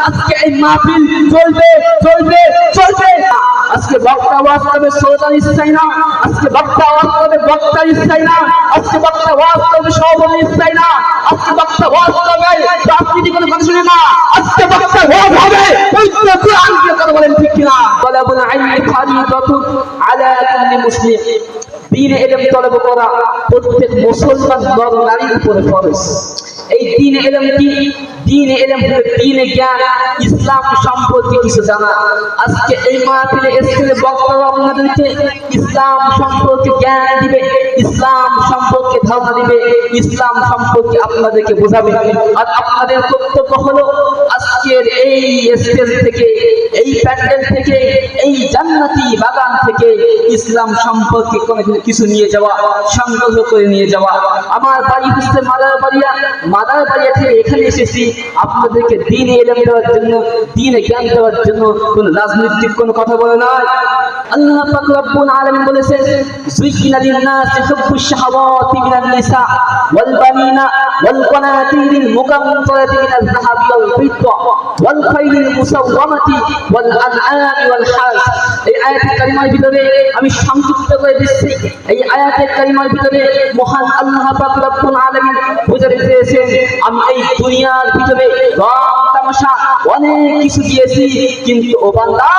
আজকে এই মাহফিল চলবে চলবে চলবে। আজকে বক্তা ওয়াজ করবে শ্রোতার ইচ্ছাই না, আজকে বক্তা ওয়াজ করবে বক্তার ইচ্ছাই না, আজকে বক্তা ওয়াজ করবে সভাপতির ইচ্ছাই না, আজকে বক্তা ওয়াজ করবে রাজনীতি কোনো কথা শুনে না, আজকে বক্তা ওয়াজ হবে পবিত্র কোরআনকে কথা বলেন ঠিক কিনা? তালাবুল ইলমি ফারিদাতুন আলা কুল্লি মুসলিম। দ্বীন ইলম তলব করা প্রত্যেক মুসলমান নর নারীর উপরে ফরজ। এই দ্বীন ইলম কি? দ্বীন ইলম হলো দ্বীনে জ্ঞান, ইসলাম সম্পর্কে কিছু জানা। আজকে এই মাহফিলে এসে বক্তা আপনাদেরকে ইসলাম সম্পর্কে জ্ঞান দিবে, ইসলাম সম্পর্কে ধারণা দিবে, ইসলাম সম্পর্কে আপনাদেরকে বোঝাবে। আর আপনাদের কর্তব্য হলো আজকের এই স্টেজ থেকে, এই প্যান্ডেল থেকে, এই জান্নাতি বাগান থেকে ইসলাম সম্পর্কে কোনো কিছু নিয়ে যাওয়া, সংগ্রহ করে নিয়ে যাওয়া। আমার বাড়ি হচ্ছে মাদারবাড়িয়া, মাদারবাড়িয়া থেকে এখানে এসেছি আপনাদেরকে দ্বীন ইলম দেওয়ার জন্য, দ্বীনে জ্ঞান দেওয়ার জন্য। কোন রাজনৈতিক কোনো কথা বলে নয়। আল্লাহ পাক রব্বুল আলামিন বলেছেন, যুইনা লিন-নাসি হুব্বুশ শাহাওয়াতি মিনান নিসা ওয়াল বানিনা ওয়াল কানাতিরিল মুকান্তারাতি মিনাল যাহাবি ওয়াল ফিদ্দা ওয়াল খাইলিল মুসাওওয়ামাতি ওয়াল আনআমি ওয়াল হারস। এই আয়াতের কারিমার ভিতরে আমি সংক্ষিপ্ত করে দিচ্ছি। এই আয়াতের কারিমার ভিতরে মহান আল্লাহ পাক রব্বুল আলামিন বোঝাতে চেয়েছেন, আমি এই দুনিয়ার ভিতরে রং তামাশা অনেক কিছু দিয়েছি, কিন্তু ও বান্দা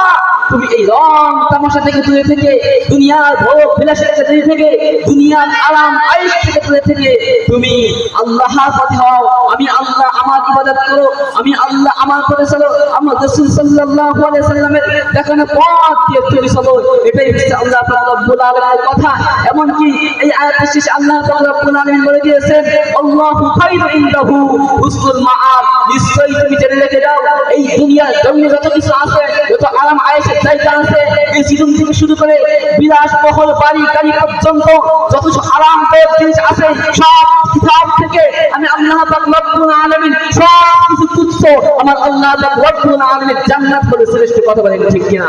তুমি এই রং তামাশা থেকে দূরে থেকে, দুনিয়ার ভোগ বিলাসের থেকে দূরে থেকে, দুনিয়ার আরাম আয়েশ থেকে দূরে থেকে তুমি আল্লাহর পথে হও। আমি আল্লাহ আমার ইবাদত করো, আমি আল্লাহ আমার পথে চলো, আমার রাসূল সাল্লাল্লাহু আলাইহি সাল্লামের দেখানো পথ দিয়ে চলো। এটাই হচ্ছে আল্লাহ পাক রব্বুল আলামিনের কথা। এমন কি এই আয়াতের শেষে আল্লাহ পাক রব্বুল আলামিন বলে দিয়েছেন, আল্লাহু খায়রু ইনদাহু হুসনুল মাআব। নিশ্চয়ই তুমি জেনে রেখে দাও, এই দুনিয়ার জমিনে যত কিছু আছে, যত আরাম আয়েশের জায়গা আছে, এই জীবন থেকে শুরু করে বিলাসবহুল বাড়ি গাড়ি পর্যন্ত যত হারাম জিনিস আছে, সব কিতাব থেকে আমি আল্লাহ পাক রব্বুল আলামিন সব কিছু তুচ্ছ, আমার আল্লাহ পাক রব্বুল আলামিন জান্নাত বলে শ্রেষ্ঠ। কথা বলেন ঠিক কিনা?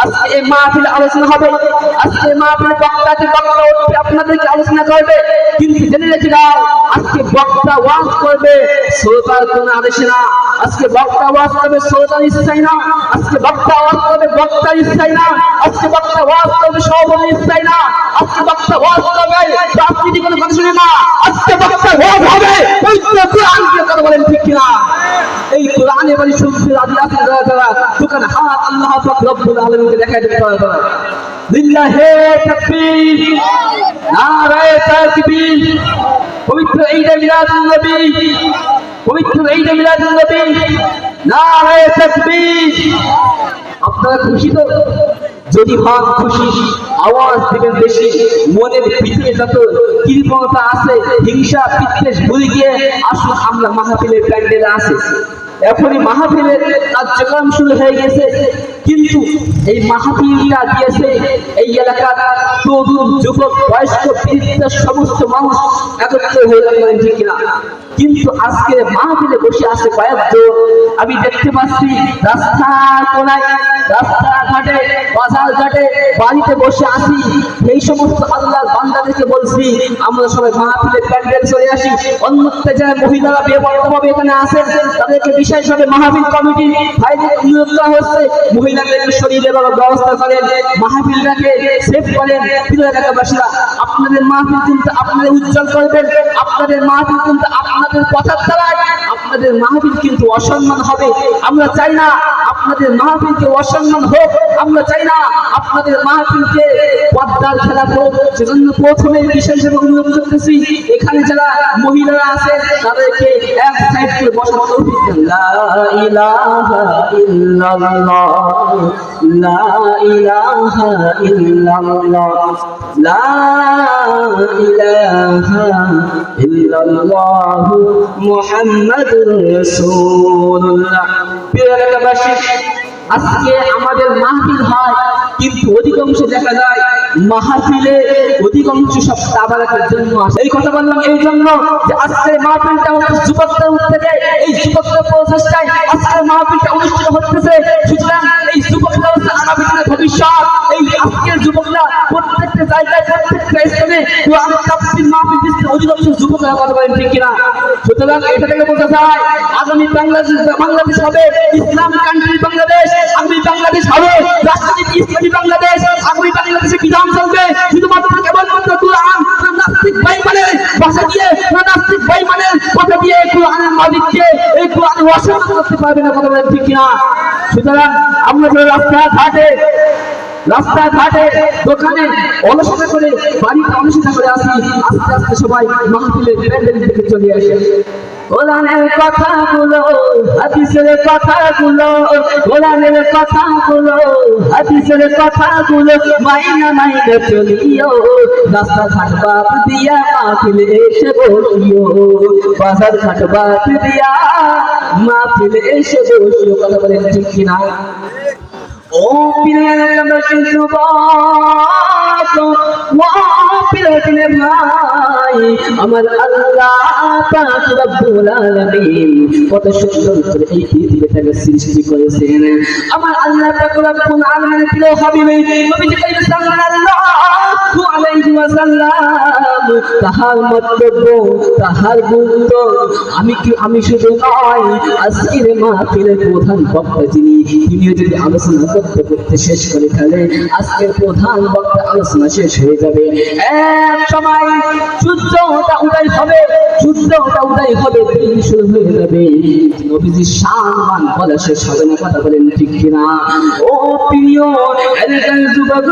আজকে এই মাহফিলে আলোচনা হবে, আজকে মাহফিলে বক্তাকে বক্তা উঠবে আপনাদেরকে আলোচনা করবে, কিন্তু জেনে রেখে দাও আজকে বক্তা ওয়াজ করবে শ্রোতার কোনো আদেশে না, আজকে বক্তা ওয়াজ করবে শ্রোতার ইচ্ছাই না, আজকে বক্তা ওয়াজ করবে বক্তার ইচ্ছাই না, আজকে বক্তা ওয়াজ করবে সভাপতির ইচ্ছাই না, আজকে বক্তা ওয়াজ করবে রাজনীতি কোনো কথা শুনে না, আজকে বক্তা ওয়াজ হবে পবিত্র কোরআনকে কথা বলেন ঠিক কিনা? এই কোরআনে বলি শুনতে রাজি আছেন যারা, দোকান হাত আল্লাহ পাক রব্বুল আলামিনকে দেখাই দিতে পারে। লিল্লাহি তাকবীর, নারায়ে তাকবীর। পবিত্র ঈদে মিলাদুন নবী, পবিত্র ঈদে মিলাদুন নবী, নারায়ে তাকবীর। আপনারা খুশি তো? যদি হন খুশি আওয়াজ দিবেন বেশি। মনের ভিতরে যত কৃপণতা আছে, হিংসা বিদ্বেষ ভুলে গিয়ে আসুন আমরা মাহফিলের প্যান্ডেলে আসি। এখনই মাহফিলের কার্যক্রম শুরু হয়ে গেছে, কিন্তু এই মাহফিলটা দিয়েছে এই এলাকার তরুণ যুবক বয়স্ক বৃদ্ধ সমস্ত মানুষ একত্র হয়ে গেলেন ঠিক কিনা? কিন্তু আজকে মাহফিলে বসে আছে কয়েকজন। আমি দেখতে পাচ্ছি রাস্তার কোনায়, রাস্তাঘাটে, বাজার ঘাটে, বাড়িতে বসে আছি। এই সমস্ত আল্লাহর বান্দাদেরকে বলছি আমরা সবাই মাহফিলের প্যান্ডেল চলে আসি। অন্যত্র যারা মহিলারা বেপরোয়াভাবে এখানে আসেন তাদেরকে বিশেষভাবে মাহফিল কমিটি ভাইদের অনুরোধ করা হচ্ছে, মহিলাদেরকে শরীরে ব্যবস্থা করেন, মাহফিলটাকে সেভ করেন। প্রিয় এলাকাবাসীরা, আপনাদের মাহফিল কিন্তু আপনাদের উজ্জ্বল করবেন, আপনাদের মাহফিল কিন্তু আপনাদের কথার দ্বারাই আপনাদের মাহফিল কিন্তু অসম্মান হবে। আমরা চাই না আপনাদের মাহফিলকে অসম্মান হোক, আমরা চাই না আপনাদের মাহফিলকে পর্দার খেলা হোক। সেজন্য প্রথমে বিশেষভাবে অনুরোধ করতেছি, এখানে যারা মহিলারা আছে তাদেরকে এক সাইড করে বসানো তৌফিক দেন। লা ইলাহা ইল্লাল্লাহ, লা ইলাহা ইল্লাল্লাহ, লা ইলাহা ইল্লাল্লাহ মুহাম্মাদুর রাসূলুল্লাহ। প্রিয় এলাকাবাসী, আজকে আমাদের মাহফিল হয়, কিন্তু অধিকাংশ দেখা যায় মাহফিলে অধিকাংশ সব তাবারাকের জন্য আসে। এই কথা বললাম এই জন্য যে আজকে মাহফিলটা যুবকদের থেকে, এই যুবকদের প্রচেষ্টায় আজকে মাহফিলটা অনুষ্ঠিত হচ্ছে। সুতরাং এই যুবকরা হচ্ছে আগামী দিনের ভবিষ্যৎ। এই আজকের যুবকরা প্রত্যেকটা জায়গায়, প্রত্যেকটা প্রত্যেকটা স্থানে কোরআন তাফসীর মাহফিল দিচ্ছে অধিকাংশ যুবকরা কথা বলেন ঠিক কিনা? সুতরাং এটা থেকে বোঝা যায় আগামী বাংলাদেশ হবে ইসলাম কান্ট্রি বাংলাদেশ, আগামী বাংলাদেশ হবে রাষ্ট্রনীতি ইসলামী বাংলাদেশ, আগামী বাংলাদেশে বিধান চলবে শুধুমাত্র কেবলমাত্র কোরআন নাস্তিক বেঈমানের ভাষা দিয়ে, নাস্তিক বেঈমানের কথা দিয়ে কোরআনের মালিককে এই কোরআন অস্বীকার করতে পারবে না কথা বলেন ঠিক কিনা? সুতরাং আমরা যে রাস্তাঘাটে দোকানে অলসতা করে বাড়িতে অলসতা করে আসি, আস্তে আস্তে সবাই মাহফিলের প্যান্ডেল দিকে চলে আসে। কোরআনের কথাগুলো হাদিসের কথাগুলো, কোরআনের কথাগুলো হাদিসের কথাগুলো মাইনা চলিও, রাস্তাঘাট বাদ দিয়া মাহফিলে এসে বসিও, বাজার ঘাট বাদ দিয়া মাহফিলে এসে বসিও কথা বলেন ঠিক কিনা? ও পিলার যুবক, ও পিলার ভাই, আমার আল্লাহ পাক রব্বুল আলামিন কত সুন্দর করে এই পৃথিবীটাকে সৃষ্টি করেছেন। আমার আল্লাহ পাক রব্বুল আলামিন প্রিয় হাবিব নবী করিম সাল্লাল্লাহু আলাইহি ওয়াসাল্লাম তাহার মন্তব্য, তাহার গুরুত্ব আমি শুধু নয়, আজকের মাহফিলের প্রধান বক্তা তিনিও যদি আলোচনা করতে শেষ করে ফেলে আজকের প্রধান বক্তা আলোচনা শেষ হয়ে যাবে। এক সময় যুদ্ধটা উদয় হবে, দিন শুরু হয়ে যাবে, নবীজির সম্মান বলা শেষ হবে না কথা বলেন ঠিক কিনা? ও প্রিয় এলাকার যুবক,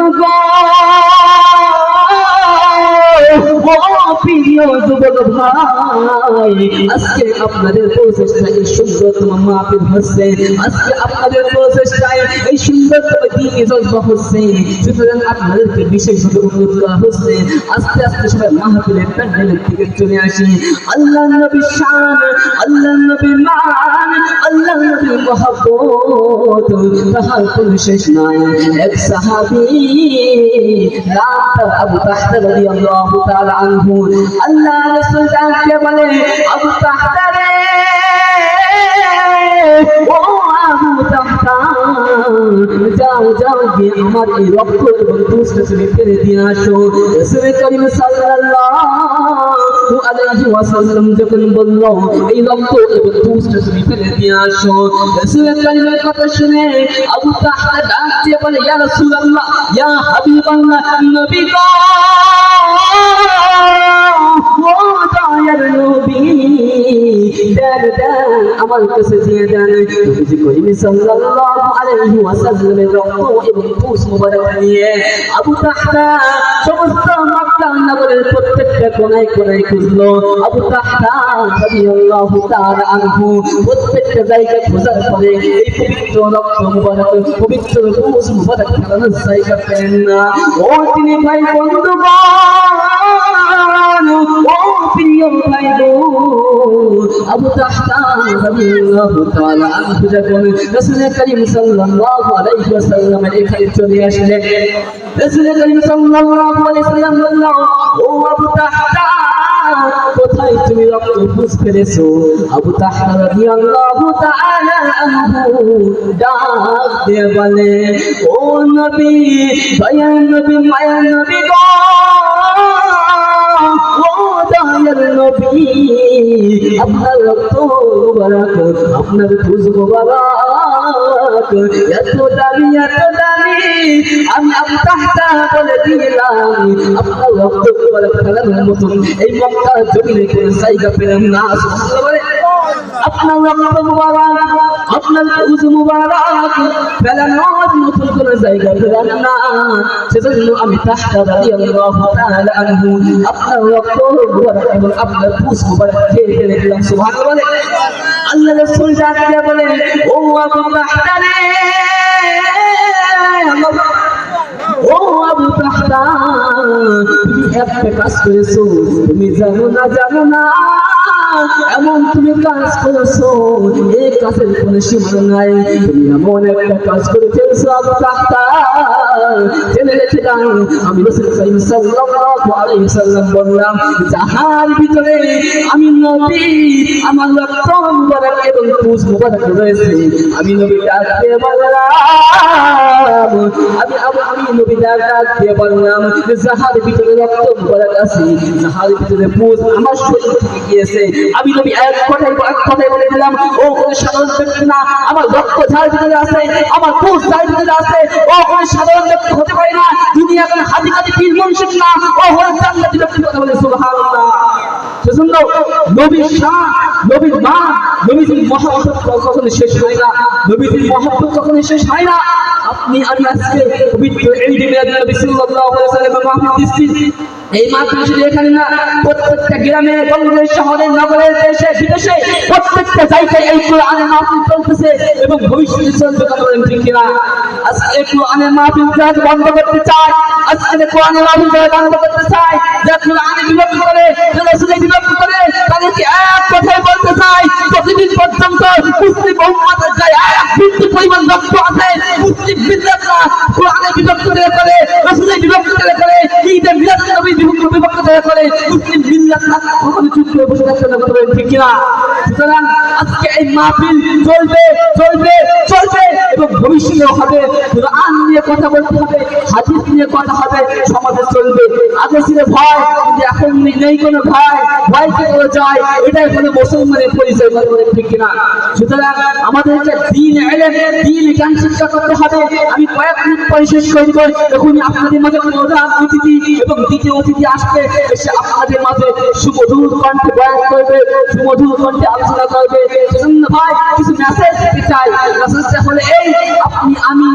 প্রিয় যুবক ভাই, আজকে আপনাদের প্রচেষ্টায় এই সুন্দরতম মাহফিল হচ্ছে, আজকে আপনাদের প্রচেষ্টায় এই সুন্দরতম দিনে জজবা হচ্ছে। সুতরাং আপনাদেরকে বিশেষভাবে অনুরোধ করা হচ্ছে আস্তে আস্তে সবাই মাহফিলের প্যান্ডেলের দিকে চলে আসি। আল্লাহ নবীর শান, আল্লাহ নবীর মান, আল্লাহ নবীর মহব্বত তাহার কোনো শেষ নাই। এক সাহাবী নাম আবু তাহতা রাদিয়াল্লাহু তাআলা আনহু, আল্লাহ রাসূল তাকে বলে, আবু তাহতা রে, ও আবু তাহতা, যাও গিয়ে আমার এই রক্ত এবং দুধটা তুমি ফেলে দিয়ে আসো। রাসূল করিম সাল্লাল্লাহু আলাইহি ওয়াসাল্লাম যখন বলল এই রক্ত এবং দুধটা তুমি ফেলে দিয়ে আসো, রাসূল করিমের কথা শুনে আবু তাহতা ডাক দিয়ে বলে, ইয়া রাসূলুল্লাহ, ইয়া হাবিবাল্লাহ, নবী গো, ও দয়ার নবী, দেন আমার কাছে দিয়ে দেন। নবীজি করিম সাল্লাল্লাহু আলাইহি ওয়াসাল্লামের রক্ত এবং দুধ মুবারক নিয়ে আবু তাহতা সমস্ত মক্কা নগরের প্রত্যেকটা কোনায় খুঁজলো। আবু তাহতা রাদিয়াল্লাহু তাআলা আনহু প্রত্যেকটা জায়গা খোঁজার পরে এই পবিত্র রক্ত মুবারক, পবিত্র দুধ মুবারক ফেলানোর জায়গা পেলেন না। ও তিনি ভাই বন্ধুগণ, ও প্রিয় ভাই গো, আবু তাহতা রাদিয়াল্লাহু তাআলা আনহু যখন রাসূল করিম সাল্লাল্লাহু আলাইহি ওয়াসাল্লামের এখানে চলে আসলেন, রাসূল করিম সাল্লাল্লাহু আলাইহি ওয়াসাল্লাম বলল, ও আবু তাহতা, কোথায় তুমি রক্ত বুঝ ফেলেছো? আবু তাহতা রাদিয়াল্লাহু তাআলা আনহু ডাক দিয়ে বলে, ও নবী, দয়ার নবী, মায়ার নবী গো, ও দয়ার নবী, আপনার রক্ত মুবারক, আপনার দুধ মুবারক এত দামি, আমি আবু তাহতা বলে দিলাম, আপনার রক্ত মুবারক ফেলানোর মতন এই মক্কা জমিনে কোনো জায়গা পেলাম না। আপনার রক্ত মুবারক, আপনার দুধ মুবারক ফেলানোর মতন কোনো জায়গা পেলাম না, সেজন্য আমি তাহতা রাদিয়াল্লাহু তাআলা আনহু আপনার রক্ত মুবারক এবং আপনার দুধ মুবারক খেয়ে ফেলে দিলাম। সুবহানাল্লাহ। আল্লাহ রাসূল ডাক দিয়ে বলেন, ও আবু তাহতা রে, ও আবু তাহতা, তুমি একটা কাজ করেছো, তুমি জানো না এমন তুমি কাজ করেছো, এই কাজের কোনো সীমা নাই, তুমি এমন একটা কাজ করে ফেলছো আবু তাহতা, জেনে রেখে যান, আমি রাসূল সাল্লাল্লাহু আলাইহি ওয়াসাল্লাম বললাম, যাহার ভিতরে আমি নবী আমার রক্ত মুবারক এবং পুজ মুবারক রয়েছে, আমি নবী ডাক দিয়ে বললাম, আমি নবী ডাক দিয়ে বললাম, যাহার ভিতরে রক্ত মুবারক আছে, যাহার ভিতরে পুজ আমার শরীর থেকে গিয়েছে, আমি নবী এক কথাই বলে দিলাম, ও কোনো সাধারণ ব্যক্তি না, আমার রক্ত যার ভিতরে আছে, আমার পুজ যার ভিতরে আছে, ও কোনো সাধারণ ব্যক্তি হতে পারে না, দুনিয়া কোনো হাজি পীর মুর্শিদ না, ও হলো জান্নাতি ব্যক্তি। কথা বলে সুবহানাল্লাহ। সেজন্য নবীর শান, নবীর মান, নবীর মহব্বত কখনো শেষ হয় না, নবীর মহব্বত কখনো শেষ হয় না। আপনি আমি আজকে পবিত্র ঈদ মিলাদ নবী সাল্লাল্লাহু আলাইহি ওয়াসাল্লামের মাহফিল দিচ্ছি। এই মাহফিল শুধু এখানে না, প্রত্যেকটা গ্রামে গঞ্জে শহরে নগরে দেশে বিদেশে প্রত্যেকটা জায়গায় এই কোরআনের মাহফিল চলতেছে এবং ভবিষ্যতে চলবে। কথা বলেন ঠিক কিনা? আজকে এই কোরআনের মাহফিল যারা বন্ধ করতে চায়, আজকে কোরআনের মাহফিল যারা বন্ধ করতে চায়, যারা কোরআনে বিরক্ত করে, যারা রাসূলের বিরক্ত করে, তাদেরকে এক কথাই বলতে চাই, প্রতিদিন পর্যন্ত মুসলিম উম্মাতের গায়ে এক বিন্দু পরিমাণ রক্ত আছে, মুসলিম বিদ্যার্থীরা কোরআনে বিরক্ত করে, রাসূলের বিরক্ত করে, ঈদে মিলাদ নবীর বিরক্ত করে, মুসলিম মিল্লাতরা কখনো চুপ করে বসে থাকতে না। কথা বলেন ঠিক কিনা? সুতরাং আজকে এই মাহফিল চলবে এবং ভবিষ্যতেও হবে। কোরআন নিয়ে কথা বলতে হবে, হাদিস নিয়ে কথা হবে, সমাজে চলবে। আগে ছিল ভয়, কিন্তু এখন নেই কোনো ভয়কে করে যায়, এটাই কোনো মুসলমানের পরিচয়। কথা বলেন ঠিক কিনা? সুতরাং আমাদেরকে দ্বীন ইলম, দ্বীন জ্ঞান শিক্ষা করতে হবে। আমি কয়েক মিনিট পরে শেষ করব। এখন আপনাদের মাঝে প্রধান অতিথি এবং দ্বিতীয় অতিথি আসবে, এসে আপনাদের মাঝে সুমধুর কণ্ঠে বয়ান করবে, সুমধুর কণ্ঠে আলোচনা করবে। সেজন্য ভাই কিছু মেসেজ দিতে চাই। মেসেজটা হলো এই, আপনি আমি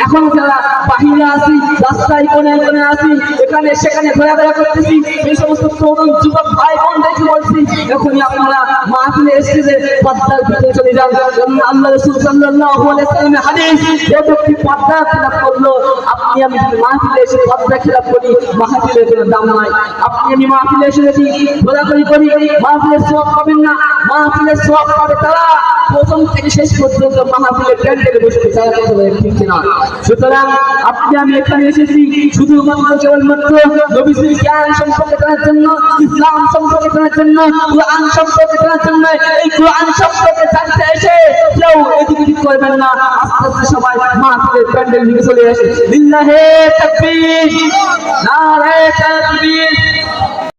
এখন যারা বাহিরে আছি, রাস্তায় কোণে আছি, এখানে সেখানে ঘোরাফেরা করতেছি, এই সমস্ত তরুণ যুবক ভাই বোনদেরকে বলছি, এখনই আপনারা মাহফিলে এসে পর্দার ভিতরে চলে যান। আল্লাহ রাসূল সাল্লাল্লাহু আলাইহি ওয়াসাল্লামের হাদিস, যে ব্যক্তি পর্দা খিলাফ করলো, আপনি আমি যদি মাহফিলে এসে পর্দা খিলাফ করি, মাহফিলের কোনো দাম নাই। আপনি আমি মাহফিলে এসে যদি ঘোরাঘুরি করি, মাহফিলের সওয়াব পাবেন না। মাহফিলের সওয়াব পাবে তারা প্রথম থেকে শেষ পর্যন্ত মাহফিলের প্যান্ডেলে বসে তারা। কথা বলেন ঠিক কিনা? সুতরাং আপনি আমি এখানে এসেছি শুধুমাত্র কেবলমাত্র নবীর জ্ঞান সম্পর্কে জানার জন্য, ইসলাম সম্পর্কে জানার জন্য, কোরআন সম্পর্কে জানার জন্য। এই কোরআন সম্পর্কে জানতে এসে কেউ এদিক ওদিক করবেন না। আস্তে আস্তে সবাই মাহফিলের প্যান্ডেল দিকে চলে আসে। লিল্লাহে তাকবীর, নারে তাকবীর।